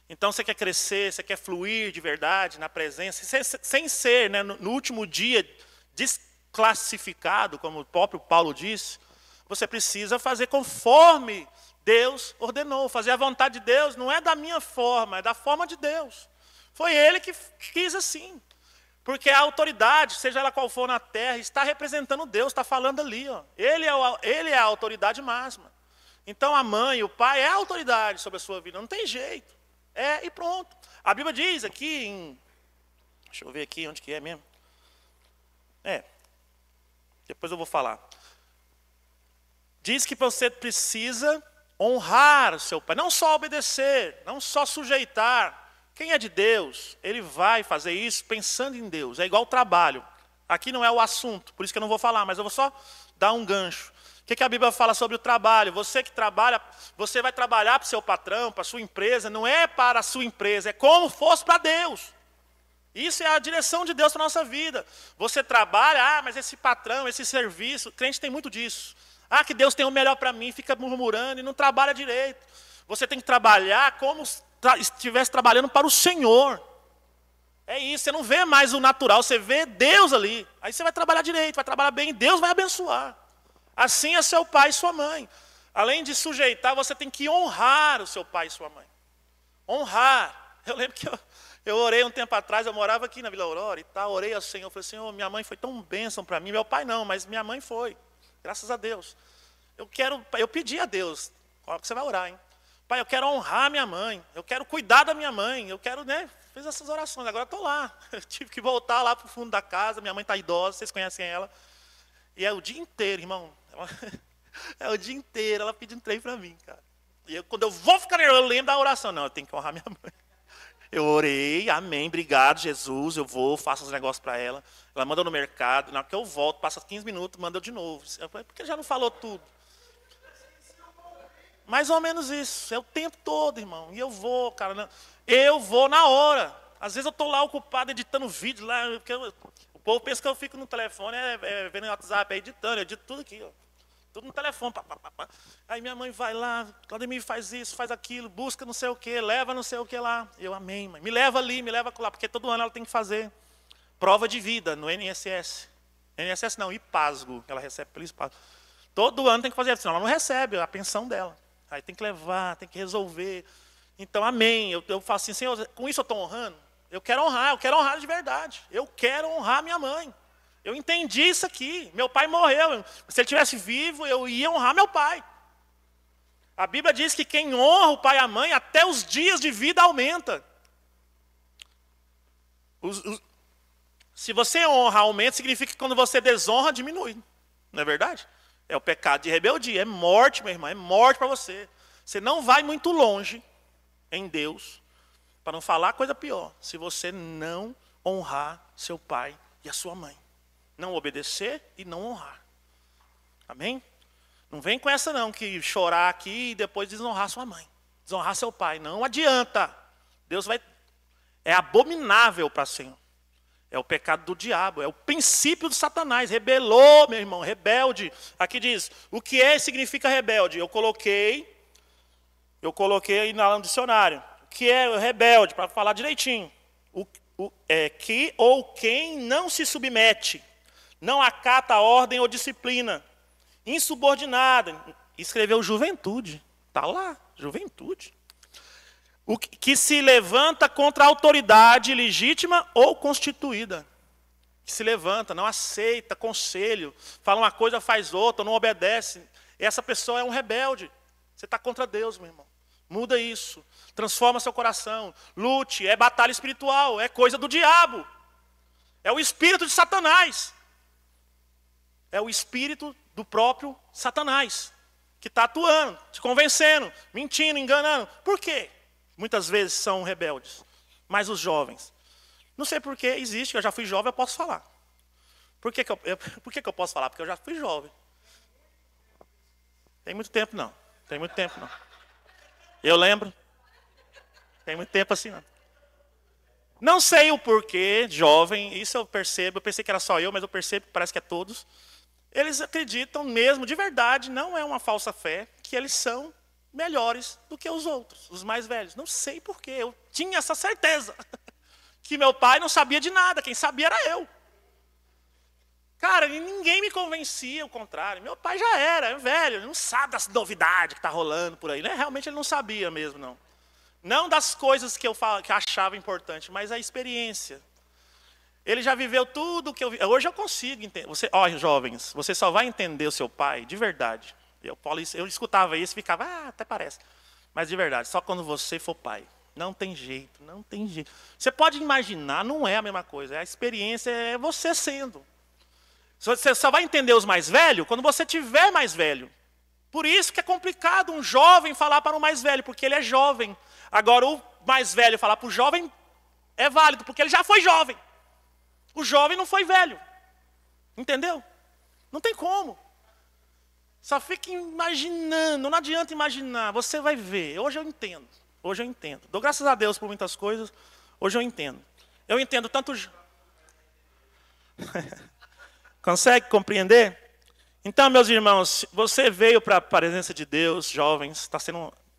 Então você quer crescer, você quer fluir de verdade na presença, sem ser, né, no último dia, desclassificado, como o próprio Paulo disse, você precisa fazer conforme Deus ordenou. Fazer a vontade de Deus não é da minha forma, é da forma de Deus. Foi Ele que quis assim. Porque a autoridade, seja ela qual for na terra, está representando Deus, está falando ali. Ó. Ele é a autoridade máxima. Então a mãe, o pai é a autoridade sobre a sua vida, não tem jeito. É, e pronto. A Bíblia diz aqui em... Deixa eu ver aqui onde que é mesmo. Depois eu vou falar. Diz que você precisa honrar o seu pai. Não só obedecer, não só sujeitar. Quem é de Deus, ele vai fazer isso pensando em Deus. É igual o trabalho. Aqui não é o assunto, por isso que eu não vou falar, mas eu vou só dar um gancho. O que a Bíblia fala sobre o trabalho? Você que trabalha, você vai trabalhar para o seu patrão, para a sua empresa, não é para a sua empresa, é como fosse para Deus. Isso é a direção de Deus para a nossa vida. Você trabalha, mas esse patrão, esse serviço, o crente tem muito disso. Que Deus tem o melhor para mim, fica murmurando e não trabalha direito. Você tem que trabalhar como se estivesse trabalhando para o Senhor. É isso, você não vê mais o natural, você vê Deus ali. Aí você vai trabalhar direito, vai trabalhar bem, Deus vai abençoar. Assim é seu pai e sua mãe. Além de sujeitar, você tem que honrar o seu pai e sua mãe. Honrar. Eu lembro que eu orei um tempo atrás, eu morava aqui na Vila Aurora e tal, orei ao Senhor, falei, Senhor, minha mãe foi tão bênção para mim, meu pai não, mas minha mãe foi. Graças a Deus. Eu pedi a Deus, olha que você vai orar, hein? Pai, eu quero honrar minha mãe, eu quero cuidar da minha mãe, eu quero, né? Fiz essas orações, agora estou lá. Eu tive que voltar lá para o fundo da casa, minha mãe está idosa, vocês conhecem ela. E é o dia inteiro, irmão. É o dia inteiro, ela pedindo trem para mim, cara. E quando eu vou ficar nervoso, eu lembro da oração. Não, eu tenho que honrar minha mãe. Eu orei, amém, obrigado, Jesus, eu vou, faço os negócios para ela. Ela manda no mercado, na hora que eu volto, passa 15 minutos, manda eu de novo. Eu falei, por que já não falou tudo? Mais ou menos isso, é o tempo todo, irmão. E eu vou, cara, eu vou na hora. Às vezes eu estou lá ocupado editando vídeo lá, porque o povo pensa que eu fico no telefone, vendo no WhatsApp, editando, eu edito tudo aqui, ó. Tudo no telefone. Aí minha mãe vai lá, Claudemir faz isso, faz aquilo, busca não sei o que, leva não sei o que lá. Eu, amém, mãe. Me leva ali, me leva lá, porque todo ano ela tem que fazer prova de vida no INSS. INSS não, IPASGO, que ela recebe pelo IPASGO. Todo ano tem que fazer, senão ela não recebe a pensão dela. Aí tem que levar, tem que resolver. Então, amém. Eu faço assim, Senhor, com isso eu estou honrando? Eu quero honrar de verdade. Eu quero honrar minha mãe. Eu entendi isso aqui. Meu pai morreu. Se ele estivesse vivo, eu ia honrar meu pai. A Bíblia diz que quem honra o pai e a mãe, até os dias de vida aumenta. Se você honra, aumenta, significa que quando você desonra, diminui. Não é verdade? É o pecado de rebeldia. É morte, meu irmão. É morte para você. Você não vai muito longe em Deus, para não falar coisa pior, se você não honrar seu pai e a sua mãe. Não obedecer e não honrar. Amém? Não vem com essa não, que chorar aqui e depois desonrar sua mãe. Desonrar seu pai. Não adianta. Deus vai... É abominável para o Senhor. É o pecado do diabo. É o princípio de Satanás. Rebelou, meu irmão. Rebelde. Aqui diz, o que significa rebelde? Eu coloquei aí no dicionário. O que é rebelde? Para falar direitinho. Que ou quem não se submete. Não acata a ordem ou disciplina. Insubordinada. Escreveu juventude. Está lá, juventude. O que se levanta contra a autoridade legítima ou constituída. Que se levanta, não aceita conselho. Fala uma coisa, faz outra, não obedece. Essa pessoa é um rebelde. Você está contra Deus, meu irmão. Muda isso. Transforma seu coração. Lute. É batalha espiritual. É coisa do diabo. É o espírito de Satanás. É o espírito do próprio Satanás, que está atuando, te convencendo, mentindo, enganando. Por quê? Muitas vezes são rebeldes. Mas os jovens, não sei por que existe, eu já fui jovem, eu posso falar. Por que eu posso falar? Porque eu já fui jovem. Tem muito tempo não. Tem muito tempo não. Eu lembro. Tem muito tempo assim não. Não sei o porquê, jovem, isso eu percebo. Eu pensei que era só eu, mas eu percebo que parece que é todos. Eles acreditam mesmo, de verdade, não é uma falsa fé, que eles são melhores do que os outros, os mais velhos. Não sei porquê, eu tinha essa certeza. Que meu pai não sabia de nada, quem sabia era eu. Cara, ninguém me convencia, ao contrário. Meu pai já é velho, ele não sabe das novidades que está rolando por aí. Né? Realmente ele não sabia mesmo, não. Não das coisas que eu achava importante, mas a experiência. Ele já viveu tudo que eu vi. Hoje eu consigo entender. Jovens, você só vai entender o seu pai de verdade. Eu escutava isso e ficava, até parece. Mas de verdade, só quando você for pai. Não tem jeito, não tem jeito. Você pode imaginar, não é a mesma coisa. A experiência é você sendo. Você só vai entender os mais velhos quando você tiver mais velho. Por isso que é complicado um jovem falar para o mais velho, porque ele é jovem. Agora, o mais velho falar para o jovem é válido, porque ele já foi jovem. O jovem não foi velho. Entendeu? Não tem como. Só fica imaginando, não adianta imaginar. Você vai ver. Hoje eu entendo. Hoje eu entendo. Dou graças a Deus por muitas coisas. Hoje eu entendo. Eu entendo tanto... Consegue compreender? Então, meus irmãos, você veio para a presença de Deus, jovens,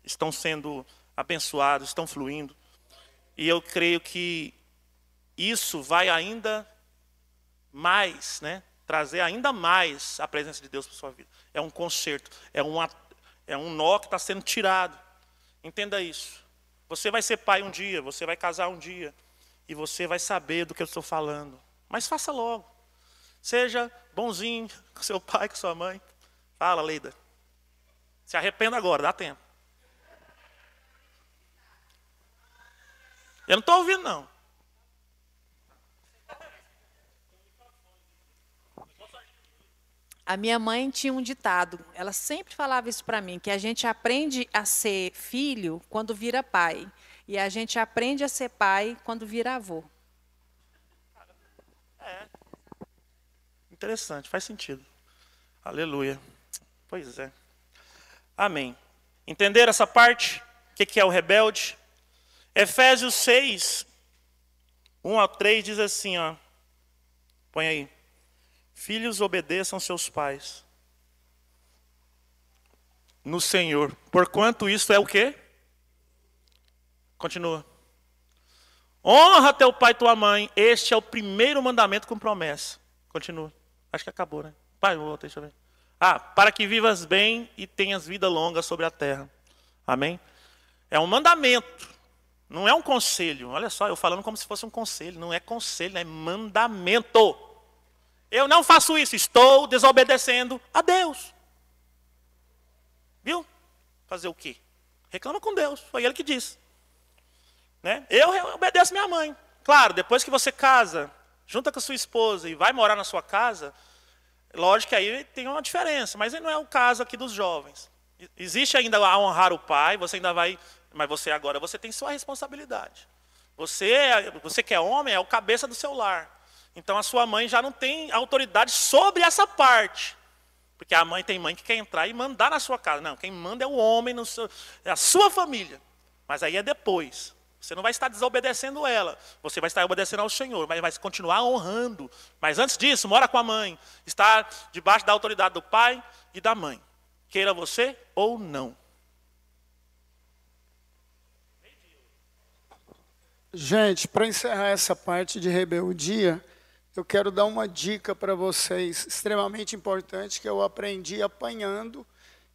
estão sendo abençoados, estão fluindo. E eu creio que isso vai ainda mais, né, trazer ainda mais a presença de Deus para a sua vida. É um conserto, é um nó que está sendo tirado. Entenda isso. Você vai ser pai um dia, você vai casar um dia, e você vai saber do que eu estou falando. Mas faça logo. Seja bonzinho com seu pai, com sua mãe. Fala, Leida. Se arrependa agora, dá tempo. Eu não estou ouvindo, não. A minha mãe tinha um ditado, ela sempre falava isso para mim, que a gente aprende a ser filho quando vira pai. E a gente aprende a ser pai quando vira avô. Interessante, faz sentido. Aleluia. Pois é. Amém. Entenderam essa parte? O que é o rebelde? Efésios 6, 1 a 3 diz assim, ó. Põe aí. Filhos, obedeçam seus pais no Senhor. Porquanto isso é o quê? Continua. Honra teu pai e tua mãe. Este é o primeiro mandamento com promessa. Continua. Acho que acabou, né? Pai, deixa eu ver. Para que vivas bem e tenhas vida longa sobre a terra. Amém? É um mandamento. Não é um conselho. Olha só, eu falando como se fosse um conselho. Não é conselho, é mandamento. Eu não faço isso, estou desobedecendo a Deus. Viu? Fazer o quê? Reclama com Deus, foi Ele que disse. Né? Eu obedeço minha mãe. Claro, depois que você casa, junta com a sua esposa e vai morar na sua casa, lógico que aí tem uma diferença, mas não é o caso aqui dos jovens. Existe ainda a honrar o pai, você ainda vai, mas você tem sua responsabilidade. Você que é homem, é o cabeça do seu lar. Então a sua mãe já não tem autoridade sobre essa parte. Porque tem mãe que quer entrar e mandar na sua casa. Não, quem manda é o homem, é a sua família. Mas aí é depois. Você não vai estar desobedecendo ela. Você vai estar obedecendo ao Senhor, mas vai continuar honrando. Mas antes disso, mora com a mãe. Está debaixo da autoridade do pai e da mãe. Queira você ou não. Gente, para encerrar essa parte de rebeldia, eu quero dar uma dica para vocês, extremamente importante, que eu aprendi apanhando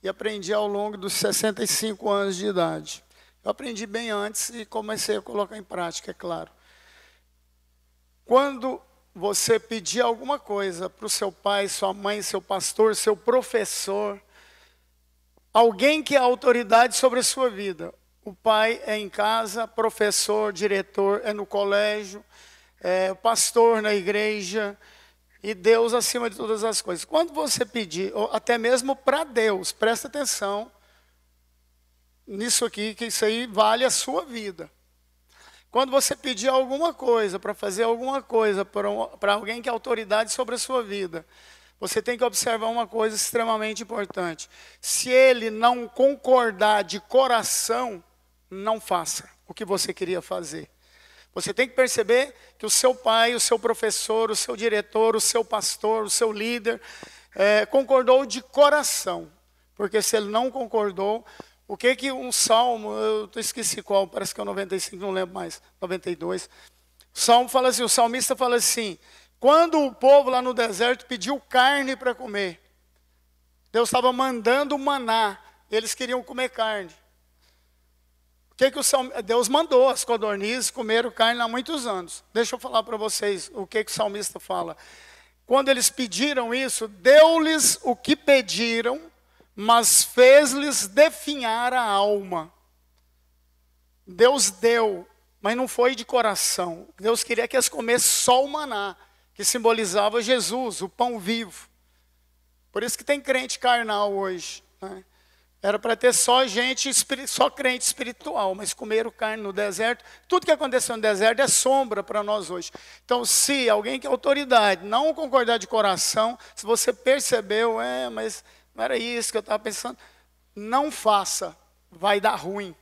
e aprendi ao longo dos 65 anos de idade. Eu aprendi bem antes e comecei a colocar em prática, é claro. Quando você pedir alguma coisa para o seu pai, sua mãe, seu pastor, seu professor, alguém que é autoridade sobre a sua vida, o pai é em casa, professor, diretor é no colégio, é pastor na igreja, e Deus acima de todas as coisas. Quando você pedir, ou até mesmo para Deus, presta atenção nisso aqui, que isso aí vale a sua vida. Quando você pedir alguma coisa, para fazer alguma coisa para alguém que é autoridade sobre a sua vida, você tem que observar uma coisa extremamente importante. Se ele não concordar de coração, não faça o que você queria fazer. Você tem que perceber que o seu pai, o seu professor, o seu diretor, o seu pastor, o seu líder, concordou de coração. Porque se ele não concordou, O que que um salmo, eu esqueci qual, parece que é o 95, não lembro mais, 92. O salmo fala assim, o salmista fala assim, quando o povo lá no deserto pediu carne para comer, Deus estava mandando maná, eles queriam comer carne. O que que Deus mandou as codornizes comeram carne há muitos anos. Deixa eu falar para vocês o que que o salmista fala. Quando eles pediram isso, deu-lhes o que pediram, mas fez-lhes definhar a alma. Deus deu, mas não foi de coração. Deus queria que eles comessem só o maná, que simbolizava Jesus, o pão vivo. Por isso que tem crente carnal hoje, né? Era para ter só gente, só crente espiritual, mas comeram carne no deserto. Tudo que aconteceu no deserto é sombra para nós hoje. Então, se alguém que é autoridade não concordar de coração, se você percebeu, mas não era isso que eu estava pensando, não faça, vai dar ruim.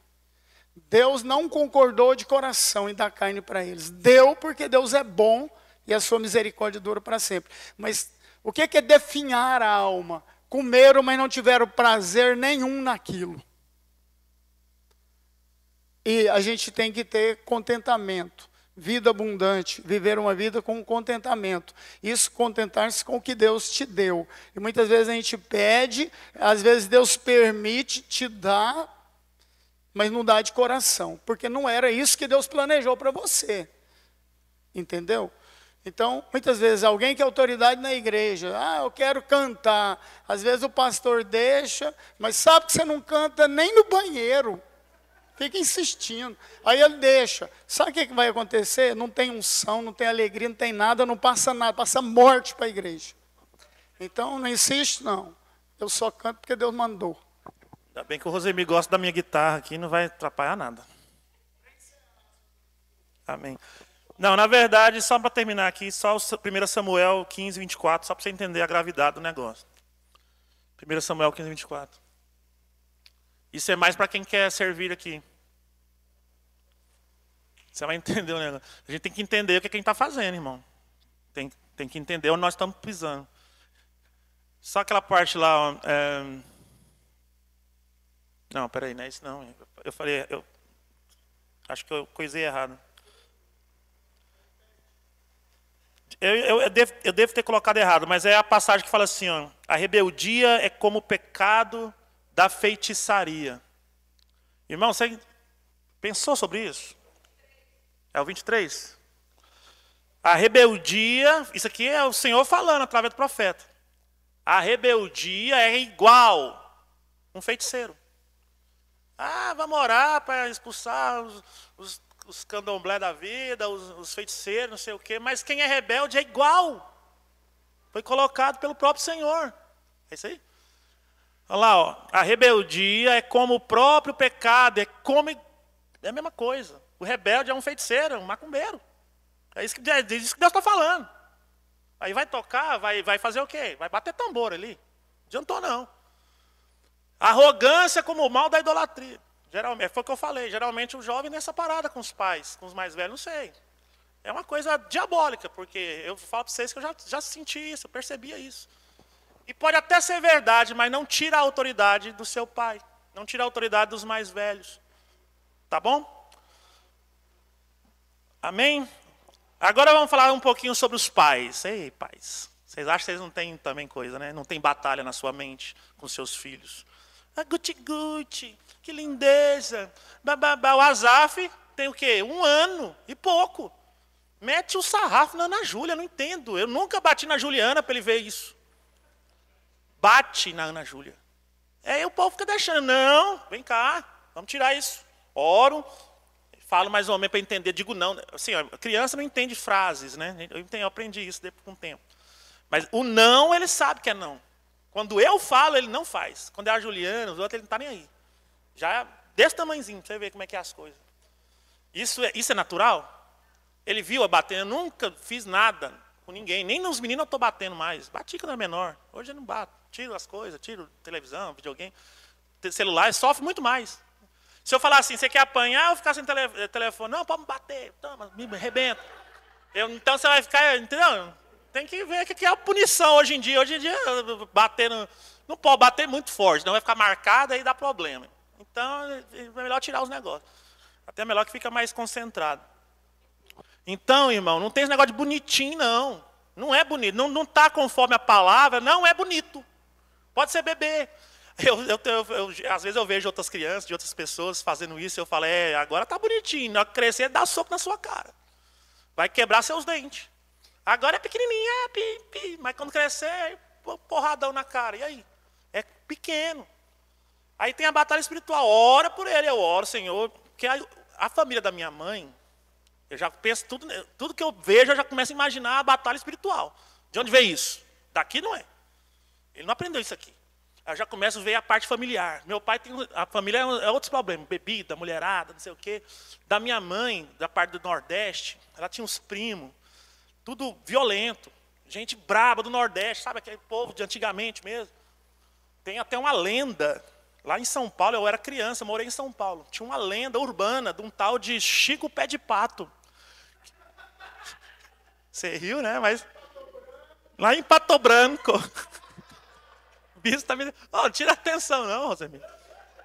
Deus não concordou de coração em dar carne para eles. Deu porque Deus é bom e a sua misericórdia dura para sempre. Mas o que é definhar a alma? Comeram, mas não tiveram prazer nenhum naquilo. E a gente tem que ter contentamento, vida abundante, viver uma vida com contentamento. Isso, contentar-se com o que Deus te deu. E muitas vezes a gente pede, às vezes Deus permite, te dá, mas não dá de coração, porque não era isso que Deus planejou para você. Entendeu? Então, muitas vezes, alguém que é autoridade na igreja, eu quero cantar. Às vezes o pastor deixa, mas sabe que você não canta nem no banheiro. Fica insistindo. Aí ele deixa. Sabe o que vai acontecer? Não tem unção, não tem alegria, não tem nada, não passa nada, passa morte para a igreja. Então, não insiste, não. Eu só canto porque Deus mandou. Ainda bem que o Rosemir gosta da minha guitarra aqui, não vai atrapalhar nada. Amém. Não, na verdade, só para terminar aqui, só o 1 Samuel 15, 24, só para você entender a gravidade do negócio. 1 Samuel 15, 24. Isso é mais para quem quer servir aqui. Você vai entender o negócio. A gente tem que entender o que a gente está fazendo, irmão. Tem que entender onde nós estamos pisando. Só aquela parte lá... Não, peraí, não é isso não. Eu falei... Acho que eu coisei errado. Eu devo ter colocado errado, mas é a passagem que fala assim, ó, a rebeldia é como o pecado da feitiçaria. Irmão, você pensou sobre isso? É o 23? A rebeldia, isso aqui é o Senhor falando através do profeta. A rebeldia é igual um feiticeiro. Vamos orar para expulsar os candomblé da vida, os feiticeiros, não sei o quê, mas quem é rebelde é igual. Foi colocado pelo próprio Senhor. É isso aí? Olha lá, ó, a rebeldia é como o próprio pecado, é a mesma coisa. O rebelde é um feiticeiro, é um macumbeiro. É isso que Deus está falando. Aí vai tocar, vai fazer o quê? Vai bater tambor ali. Não adiantou não. Arrogância como o mal da idolatria. Geralmente, foi o que eu falei, geralmente o jovem nessa parada com os pais, com os mais velhos, não sei. É uma coisa diabólica, porque eu falo para vocês que eu já senti isso, eu percebia isso. E pode até ser verdade, mas não tira a autoridade do seu pai, não tira a autoridade dos mais velhos. Tá bom? Amém? Agora vamos falar um pouquinho sobre os pais. Ei, pais, vocês acham que vocês não têm também coisa, né? Não tem batalha na sua mente com seus filhos. Guti-guti, que lindeza. Bababá. O Asaf tem o quê? 1 ano e pouco. Mete o sarrafo na Ana Júlia, não entendo. Eu nunca bati na Juliana para ele ver isso. Bate na Ana Júlia. Aí o povo fica deixando. Não, vem cá, vamos tirar isso. Oro, falo mais ou menos para entender. Digo não. Assim, a criança não entende frases, né? Eu aprendi isso depois com o tempo. Mas o não, ele sabe que é não. Quando eu falo, ele não faz. Quando é a Juliana, os outros, ele não está nem aí. Já desse tamanhozinho, para você ver como é que é as coisas. Isso é natural? Ele viu a batendo, eu nunca fiz nada com ninguém. Nem nos meninos eu estou batendo mais. Bati quando era menor. Hoje eu não bato. Tiro as coisas, tiro televisão, videogame. Celular, sofre muito mais. Se eu falar assim, você quer apanhar ou ficar sem telefone? Não, pode me bater. Toma, me arrebenta. Então você vai ficar, entendeu? Tem que ver o que é a punição hoje em dia. Hoje em dia, bater não pode bater muito forte, não vai ficar marcado e dá problema. Então, é melhor tirar os negócios. Até melhor que fica mais concentrado. Então, irmão, não tem esse negócio de bonitinho, não. Não é bonito. Não está conforme a palavra, não é bonito. Pode ser bebê. Às vezes eu vejo outras crianças, de outras pessoas fazendo isso, e eu falo, agora está bonitinho. Na hora que crescer, dá soco na sua cara. Vai quebrar seus dentes. Agora é pequenininho, mas quando crescer, porradão na cara. E aí? É pequeno. Aí tem a batalha espiritual. Ora por ele, eu oro, Senhor. Porque a família da minha mãe, eu já penso, tudo que eu vejo, eu já começo a imaginar a batalha espiritual. De onde veio isso? Daqui não é. Ele não aprendeu isso aqui. Eu já começo a ver a parte familiar. Meu pai tem... A família é outros problemas. Bebida, mulherada, não sei o quê. Da minha mãe, da parte do Nordeste, ela tinha uns primos. Tudo violento. Gente braba do Nordeste. Sabe aquele povo de antigamente mesmo? Tem até uma lenda. Lá em São Paulo, eu era criança, morei em São Paulo. Tinha uma lenda urbana de um tal de Chico Pé de Pato. Você riu, né? Mas... Lá em Pato Branco... O bicho está me... Não tira atenção não, Rosemir.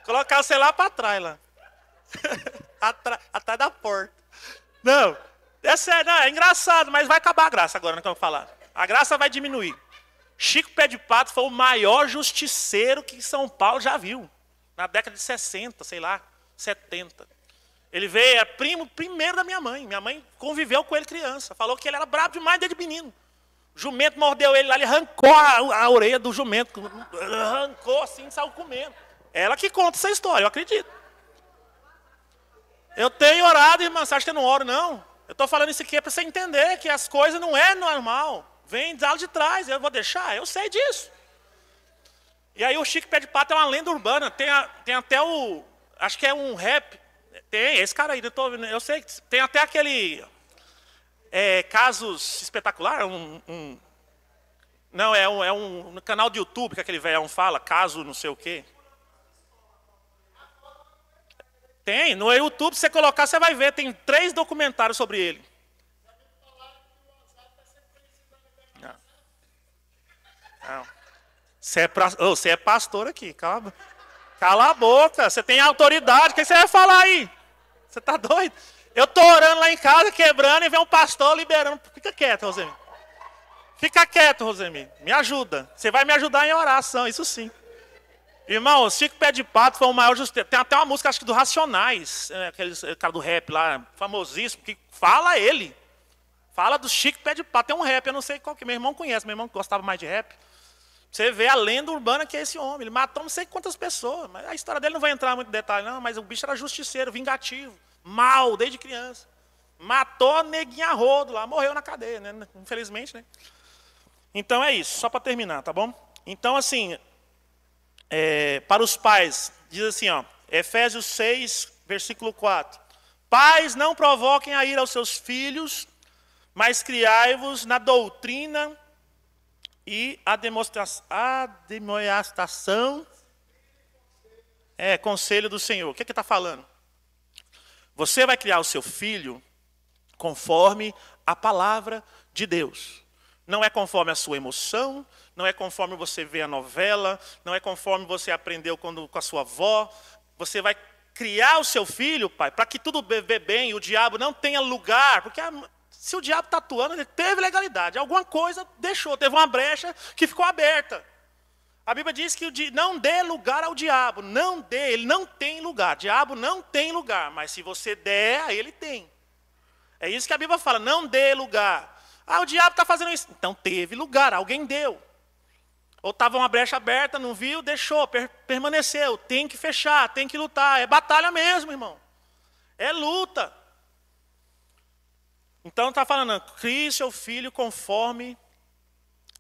Colocar o celular para trás lá. Atrás da porta. Não, é sério, não, é engraçado, mas vai acabar a graça agora, não que eu vou falar. A graça vai diminuir. Chico Pé de Pato foi o maior justiceiro que São Paulo já viu. Na década de 60, sei lá, 70. Ele veio, é primo primeiro da minha mãe. Minha mãe conviveu com ele criança. Falou que ele era bravo demais desde menino. O jumento mordeu ele lá, ele arrancou a orelha do jumento. Arrancou assim, saiu comendo. Ela que conta essa história, eu acredito. Eu tenho orado, irmã, você acha que eu não oro, não? Eu estou falando isso aqui para você entender que as coisas não é normal. Vem lá de trás, eu vou deixar, eu sei disso. E aí o Chico Pé de Pato é uma lenda urbana, tem até o... Acho que é um rap. Tem, esse cara aí, eu sei que tem até aquele... casos espetaculares, não, é um canal de YouTube que aquele velhão fala, caso não sei o quê. Tem, no YouTube, se você colocar, você vai ver, tem 3 documentários sobre ele. Não. Você é pastor aqui, cala a boca, você tem autoridade, o que você vai falar aí? Você está doido? Eu estou orando lá em casa, quebrando, e vem um pastor liberando. Fica quieto, Rosemir. Fica quieto, Rosemir. Me ajuda. Você vai me ajudar em oração, isso sim. Irmão, o Chico Pé de Pato foi o maior justiceiro. Tem até uma música, acho que do Racionais, aquele cara do rap lá, famosíssimo, que fala ele. Fala do Chico Pé de Pato. Tem um rap, eu não sei qual que. Meu irmão conhece, meu irmão gostava mais de rap. Você vê a lenda urbana que é esse homem. Ele matou não sei quantas pessoas. Mas a história dele não vai entrar muito em detalhe, não, mas o bicho era justiceiro, vingativo. Mal, desde criança. Matou a neguinha a rodo lá, morreu na cadeia, né? Infelizmente, né? Então é isso, só para terminar, tá bom? Então, assim, para os pais, diz assim, ó, Efésios 6, versículo 4. Pais, não provoquem a ira aos seus filhos, mas criai-vos na doutrina e a demonstração, conselho do Senhor. O que está falando? Você vai criar o seu filho conforme a palavra de Deus. Não é conforme a sua emoção, não é conforme você vê a novela, não é conforme você aprendeu com a sua avó. Você vai criar o seu filho, pai, para que tudo vê bem e o diabo não tenha lugar. Porque se o diabo está atuando, ele teve legalidade. Alguma coisa deixou, teve uma brecha que ficou aberta. A Bíblia diz que não dê lugar ao diabo. Não dê, ele não tem lugar. O diabo não tem lugar, mas se você der, aí ele tem. É isso que a Bíblia fala, não dê lugar. O diabo está fazendo isso. Então teve lugar, alguém deu. Ou estava uma brecha aberta, não viu, deixou, permaneceu. Tem que fechar, tem que lutar. É batalha mesmo, irmão. É luta. Então está falando, crie seu filho conforme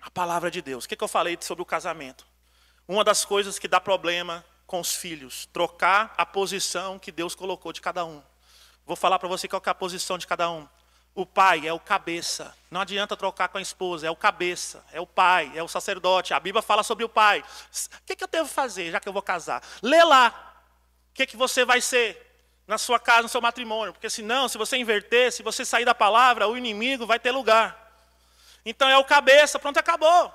a palavra de Deus. O que eu falei sobre o casamento? Uma das coisas que dá problema com os filhos, trocar a posição que Deus colocou de cada um. Vou falar para você qual que é a posição de cada um. O pai é o cabeça. Não adianta trocar com a esposa, é o cabeça, é o pai, é o sacerdote. A Bíblia fala sobre o pai. O que eu devo fazer, já que eu vou casar? Lê lá. O que você vai ser na sua casa, no seu matrimônio. Porque senão, se você inverter, se você sair da palavra, o inimigo vai ter lugar. Então é o cabeça, pronto, acabou.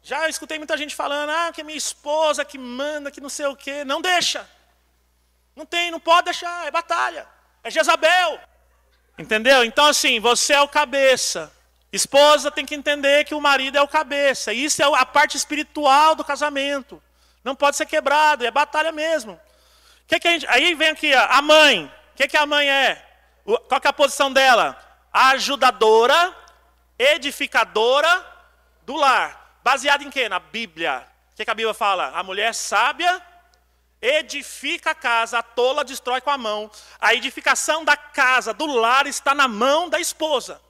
Já escutei muita gente falando, que é minha esposa que manda, que não sei o quê. Não deixa. Não tem, não pode deixar, é batalha. É Jezabel. Entendeu? Então assim, você é o cabeça. Esposa tem que entender que o marido é o cabeça. Isso é a parte espiritual do casamento. Não pode ser quebrado, é batalha mesmo. Aí vem aqui a mãe. O que a mãe é? Qual que é a posição dela? Ajudadora, edificadora do lar. Baseada em quê? Na Bíblia. O que a Bíblia fala? A mulher sábia edifica a casa, a tola destrói com a mão. A edificação da casa, do lar, está na mão da esposa.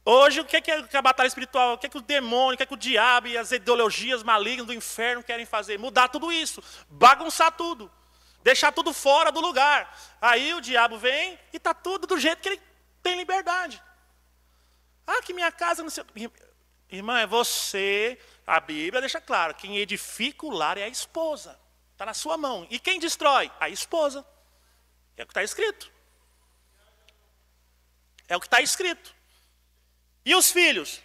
Hoje, o que é a batalha espiritual? O que o demônio, o que o diabo e as ideologias malignas do inferno querem fazer? Mudar tudo isso, bagunçar tudo, deixar tudo fora do lugar. Aí o diabo vem e está tudo do jeito que ele tem liberdade. Ah, que minha casa não sei... Irmã, é você, a Bíblia deixa claro, quem edifica o lar é a esposa. Está na sua mão. E quem destrói? A esposa. É o que está escrito. É o que está escrito. E os filhos?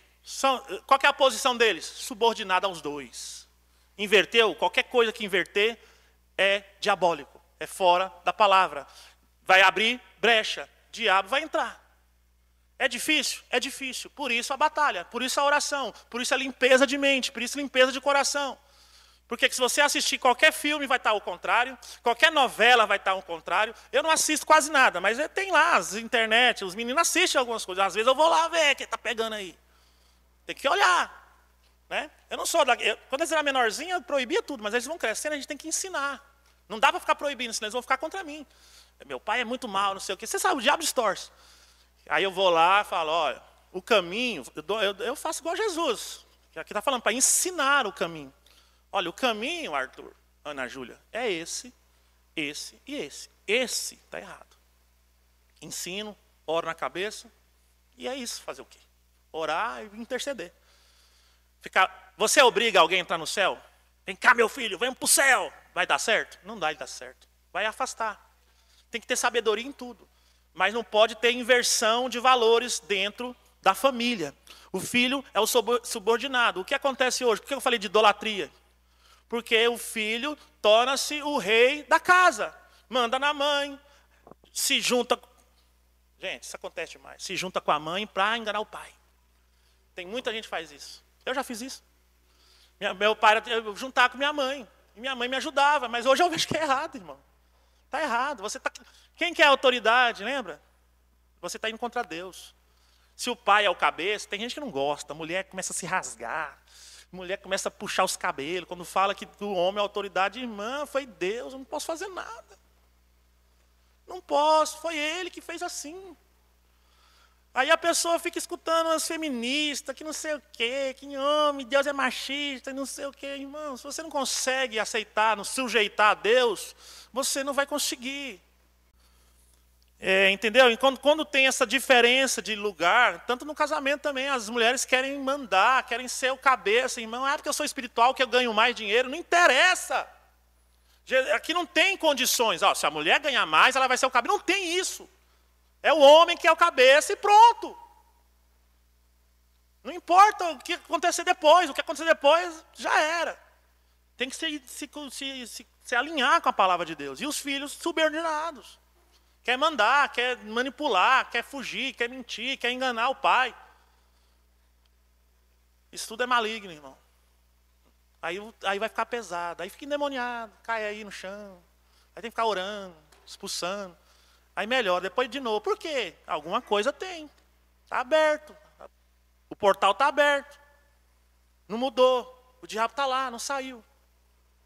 Qual que é a posição deles? Subordinada aos dois. Inverteu? Qualquer coisa que inverter é diabólico. É fora da palavra. Vai abrir brecha. Diabo vai entrar. É difícil? É difícil. Por isso a batalha. Por isso a oração. Por isso a limpeza de mente. Por isso a limpeza de coração. Porque se você assistir qualquer filme vai estar ao contrário, qualquer novela vai estar ao contrário. Eu não assisto quase nada, mas tem lá as internet, os meninos assistem algumas coisas. Às vezes eu vou lá ver o que está pegando aí. Tem que olhar. Né? Eu não sou quando eles eram menorzinhos, eu proibia tudo, mas eles vão crescendo, a gente tem que ensinar. Não dá para ficar proibindo, senão eles vão ficar contra mim. Meu pai é muito mal, não sei o quê. Você sabe, o diabo distorce. Aí eu vou lá e falo, olha, o caminho, eu faço igual Jesus. Que aqui está falando, para ensinar o caminho. Olha, o caminho, Arthur, Ana Júlia, é esse e esse. Esse está errado. Ensino, oro na cabeça, e é isso, fazer o quê? Orar e interceder. Você obriga alguém a entrar no céu? Vem cá, meu filho, vem para o céu. Vai dar certo? Não vai dar certo. Vai afastar. Tem que ter sabedoria em tudo. Mas não pode ter inversão de valores dentro da família. O filho é o subordinado. O que acontece hoje? Por que eu falei de idolatria? Porque o filho torna-se o rei da casa. Manda na mãe, se junta... Gente, isso acontece demais. Se junta com a mãe para enganar o pai. Tem muita gente que faz isso. Eu já fiz isso. Meu pai era juntar com minha mãe. E minha mãe me ajudava. Mas hoje eu vejo que é errado, irmão. Está errado. Quem que é a autoridade, lembra? Você está indo contra Deus. Se o pai é o cabeça, tem gente que não gosta. A mulher começa a se rasgar. A mulher começa a puxar os cabelos. Quando fala que o homem é autoridade, irmã, foi Deus, eu não posso fazer nada. Não posso, foi ele que fez assim. Aí a pessoa fica escutando as feministas, que não sei o quê, que homem, Deus é machista, e não sei o quê. Irmão, se você não consegue aceitar, não sujeitar a Deus, você não vai conseguir. Entendeu? E quando tem essa diferença de lugar, tanto no casamento também, as mulheres querem mandar, querem ser o cabeça, irmão, porque eu sou espiritual, que eu ganho mais dinheiro, não interessa. Aqui não tem condições, se a mulher ganhar mais, ela vai ser o cabeça, não tem isso. É o homem que é o cabeça e pronto. Não importa o que acontecer depois, o que acontecer depois já era. Tem que se alinhar com a palavra de Deus. E os filhos subordinados. Quer mandar, quer manipular, quer fugir, quer mentir, quer enganar o pai. Isso tudo é maligno, irmão. Aí vai ficar pesado, aí fica endemoniado, cai aí no chão. Aí tem que ficar orando, expulsando. Aí melhora, depois de novo. Por quê? Alguma coisa tem. Está aberto. O portal está aberto. Não mudou. O diabo está lá, não saiu.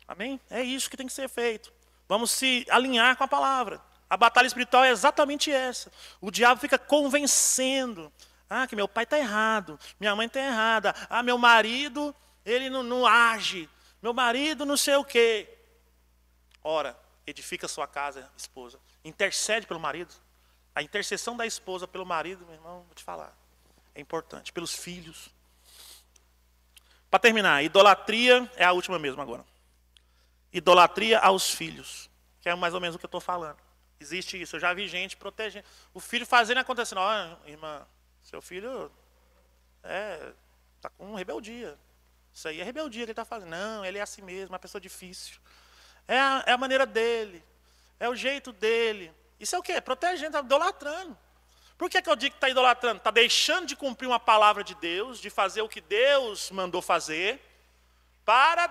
Amém? É isso que tem que ser feito. Vamos se alinhar com a palavra. A batalha espiritual é exatamente essa. O diabo fica convencendo. Que meu pai está errado. Minha mãe está errada. Meu marido, ele não age. Meu marido não sei o quê. Ora, edifica sua casa, esposa. Intercede pelo marido. A intercessão da esposa pelo marido, meu irmão, vou te falar. É importante. Pelos filhos. Para terminar, idolatria é a última mesmo agora. Idolatria aos filhos. Que é mais ou menos o que eu estou falando. Existe isso. Eu já vi gente protegendo. O filho fazendo e acontecendo. Irmã, seu filho está com rebeldia. Isso aí é rebeldia que ele está fazendo. Não, ele é assim mesmo, uma pessoa difícil. É a maneira dele. é o jeito dele. Isso é o quê? Protegendo, está idolatrando. Por que eu digo que está idolatrando? Está deixando de cumprir uma palavra de Deus, de fazer o que Deus mandou fazer, para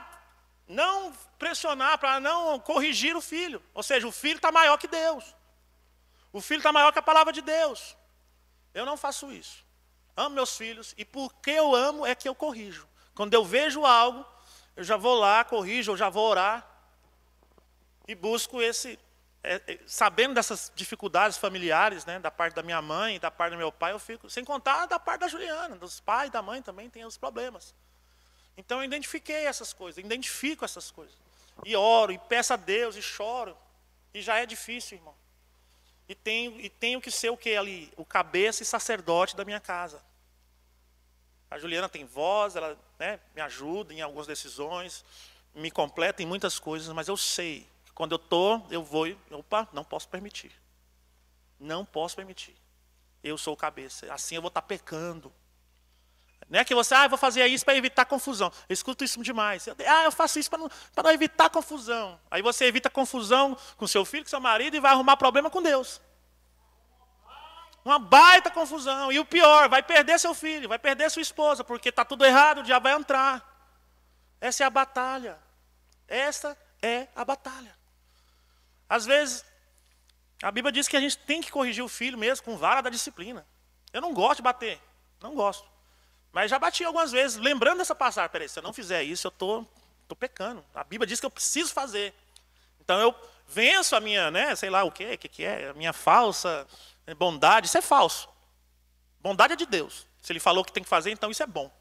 não pressionar, para não corrigir o filho. Ou seja, o filho está maior que Deus. O filho está maior que a palavra de Deus. Eu não faço isso. Amo meus filhos e porque eu amo é que eu corrijo. Quando eu vejo algo, eu já vou lá, corrijo, eu já vou orar e busco sabendo dessas dificuldades familiares, né, da parte da minha mãe, da parte do meu pai, eu fico, sem contar da parte da Juliana, dos pais e da mãe também tem os problemas. Então eu identifiquei essas coisas, identifico essas coisas. E oro, e peço a Deus, e choro. E já é difícil, irmão. E tenho que ser o quê ali? O cabeça e sacerdote da minha casa. A Juliana tem voz, ela, né, me ajuda em algumas decisões, me completa em muitas coisas, mas eu sei que quando eu vou, opa, não posso permitir. Não posso permitir. Eu sou o cabeça, assim eu vou estar pecando. Não é que você, eu vou fazer isso para evitar confusão. Eu escuto isso demais. Eu faço isso para não evitar confusão. Aí você evita confusão com seu filho, com seu marido e vai arrumar problema com Deus. Uma baita confusão. E o pior, vai perder seu filho, vai perder sua esposa, porque está tudo errado, o diabo vai entrar. Essa é a batalha. Essa é a batalha. Às vezes, a Bíblia diz que a gente tem que corrigir o filho mesmo com vara da disciplina. Eu não gosto de bater, não gosto. Mas já bati algumas vezes, lembrando dessa passagem. Peraí, se eu não fizer isso, eu estou pecando. A Bíblia diz que eu preciso fazer. Então eu venço a minha, né, sei lá o que é, a minha falsa bondade. Isso é falso. Bondade é de Deus. Se ele falou que tem que fazer, então isso é bom.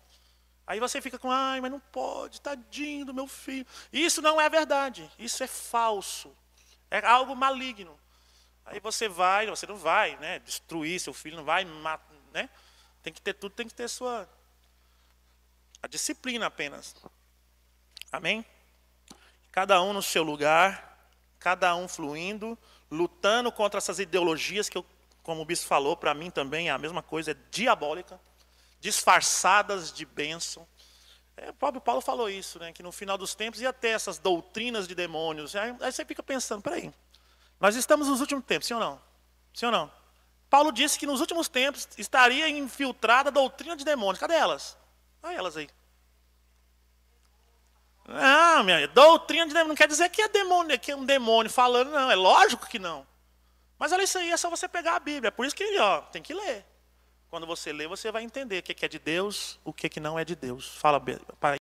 Aí você fica com, mas não pode, tadinho do meu filho. Isso não é verdade. Isso é falso. É algo maligno. Aí você não vai, né, destruir seu filho, não vai, né? Tem que ter tudo, tem que ter a disciplina apenas. Amém? Cada um no seu lugar, cada um fluindo, lutando contra essas ideologias que, como o bispo falou, para mim também é a mesma coisa, é diabólica, disfarçadas de bênção. O próprio Paulo falou isso, né, que no final dos tempos ia ter essas doutrinas de demônios. Aí você fica pensando, peraí, nós estamos nos últimos tempos, sim ou não? Sim ou não? Paulo disse que nos últimos tempos estaria infiltrada a doutrina de demônios. Cadê elas? Olha elas aí. Não, doutrina de demônio não quer dizer que é demônio, que é um demônio falando, não. É lógico que não. Mas olha isso aí, é só você pegar a Bíblia. É por isso que tem que ler. Quando você lê, você vai entender o que é de Deus, o que não é de Deus. Fala, pai.